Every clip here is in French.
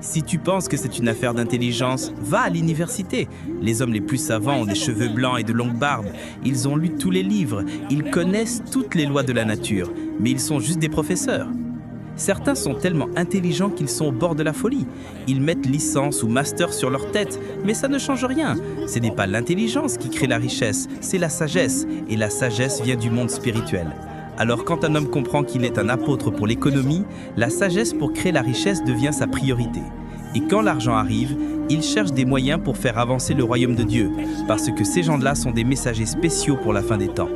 Si tu penses que c'est une affaire d'intelligence, va à l'université. Les hommes les plus savants ont des cheveux blancs et de longues barbes. Ils ont lu tous les livres, ils connaissent toutes les lois de la nature, mais ils sont juste des professeurs. Certains sont tellement intelligents qu'ils sont au bord de la folie. Ils mettent licence ou master sur leur tête, mais ça ne change rien. Ce n'est pas l'intelligence qui crée la richesse, c'est la sagesse, et la sagesse vient du monde spirituel. Alors quand un homme comprend qu'il est un apôtre pour l'économie, la sagesse pour créer la richesse devient sa priorité. Et quand l'argent arrive, il cherche des moyens pour faire avancer le royaume de Dieu, parce que ces gens-là sont des messagers spéciaux pour la fin des temps.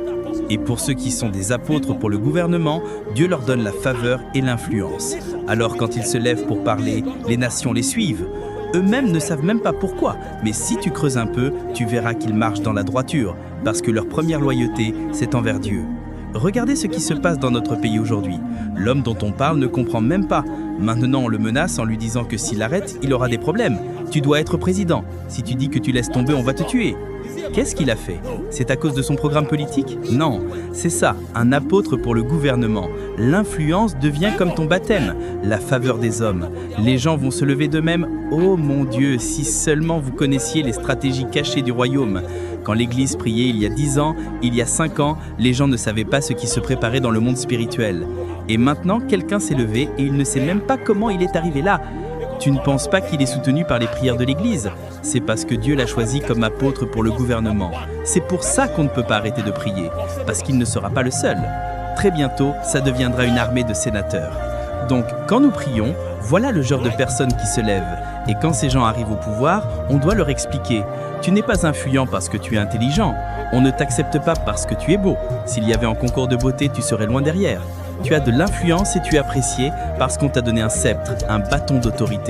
Et pour ceux qui sont des apôtres pour le gouvernement, Dieu leur donne la faveur et l'influence. Alors quand ils se lèvent pour parler, les nations les suivent. Eux-mêmes ne savent même pas pourquoi, mais si tu creuses un peu, tu verras qu'ils marchent dans la droiture, parce que leur première loyauté, c'est envers Dieu. Regardez ce qui se passe dans notre pays aujourd'hui. L'homme dont on parle ne comprend même pas. Maintenant, on le menace en lui disant que s'il arrête, il aura des problèmes. Tu dois être président. Si tu dis que tu laisses tomber, on va te tuer. Qu'est-ce qu'il a fait? C'est à cause de son programme politique? Non, c'est ça, un apôtre pour le gouvernement. L'influence devient comme ton baptême, la faveur des hommes. Les gens vont se lever d'eux-mêmes. Oh mon Dieu, si seulement vous connaissiez les stratégies cachées du royaume. Quand l'Église priait il y a 10 ans, il y a 5 ans, les gens ne savaient pas ce qui se préparait dans le monde spirituel. Et maintenant, quelqu'un s'est levé et il ne sait même pas comment il est arrivé là. Tu ne penses pas qu'il est soutenu par les prières de l'Église? C'est parce que Dieu l'a choisi comme apôtre pour le gouvernement. C'est pour ça qu'on ne peut pas arrêter de prier, parce qu'il ne sera pas le seul. Très bientôt, ça deviendra une armée de sénateurs. Donc, quand nous prions, voilà le genre de personnes qui se lèvent. Et quand ces gens arrivent au pouvoir, on doit leur expliquer. Tu n'es pas influent parce que tu es intelligent. On ne t'accepte pas parce que tu es beau. S'il y avait un concours de beauté, tu serais loin derrière. Tu as de l'influence et tu es apprécié parce qu'on t'a donné un sceptre, un bâton d'autorité.